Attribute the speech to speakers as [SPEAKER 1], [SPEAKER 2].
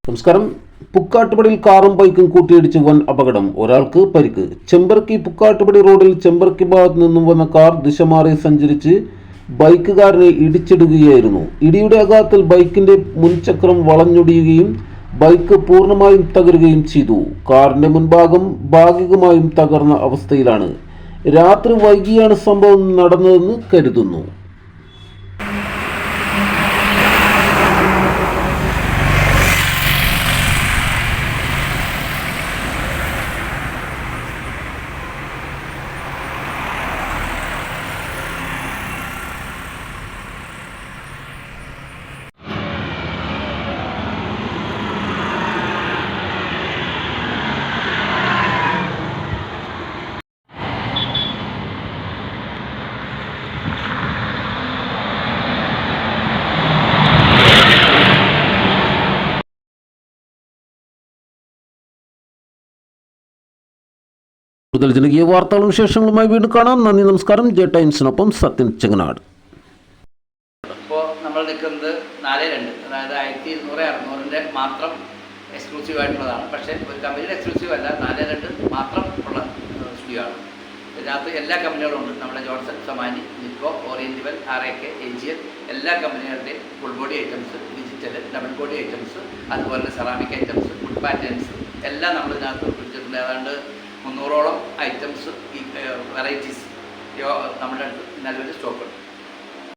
[SPEAKER 1] നമസ്കാരം. പുക്കാട്ടുപടിയിൽ കാറും ബൈക്കും കൂട്ടിയിടിച്ച് വൻ അപകടം, ഒരാൾക്ക് പരിക്ക്. ചെമ്പറക്കി പുക്കാട്ടുപടി റോഡിൽ ചെമ്പറക്കി ഭാഗത്തു നിന്നും വന്ന കാർ ദിശ മാറി സഞ്ചരിച്ച് ബൈക്കുകാരനെ ഇടിച്ചിടുകയായിരുന്നു. ഇടിയുടെ ആഘാതത്തിൽ ബൈക്കിന്റെ മുൻചക്രം വളഞ്ഞൊടിയുകയും ബൈക്ക് പൂർണ്ണമായും തകരുകയും ചെയ്തു. കാറിന്റെ മുൻഭാഗം ഭാഗികമായും തകർന്ന അവസ്ഥയിലാണ്. രാത്രി വൈകിയാണ് സംഭവം നടന്നതെന്ന് കരുതുന്നു. കൂടുതൽ ജനകീയ വാർത്തകളും വിശേഷങ്ങളുമായി വീണ്ടും കാണാം. നന്ദി, നമസ്കാരം. ജെ ടൈംസിനൊപ്പം സത്യൻ ചെങ്ങനാട്.
[SPEAKER 2] ഇപ്പോൾ നമ്മൾ നിൽക്കുന്നത് 4-2, അതായത് 1200-600 മാത്രം എക്സ്ക്ലൂസീവ് ആയിട്ടുള്ളതാണ്. പക്ഷേ ഒരു കമ്പനിയുടെ എക്സ്ക്ലൂസീവ് അല്ല, 4-2 മാത്രം ഉള്ള സ്റ്റുഡിയോ ആണ്. ഇതിനകത്ത് എല്ലാ കമ്പനികളും ഉണ്ട്. നമ്മുടെ ജോൺസൺ, സൊമാനി, നിക്കോ, ഓറിയന്റൽ, RAK, AGL എല്ലാ കമ്പനികളുടെയും full body items, digital, double body items, അതുപോലെ സെറാമിക് ഐറ്റംസ്, ഫുഡ് പാറ്റേൺസ് എല്ലാം നമ്മൾ ഇതിനകത്ത് പിടിച്ചിട്ടുണ്ട്. ഏതാണ്ട് 300ഓളം ഐറ്റംസ്, ഈ വെറൈറ്റീസ് നമ്മുടെ അടുത്ത് നിലവിൽ സ്റ്റോക്കുണ്ട്.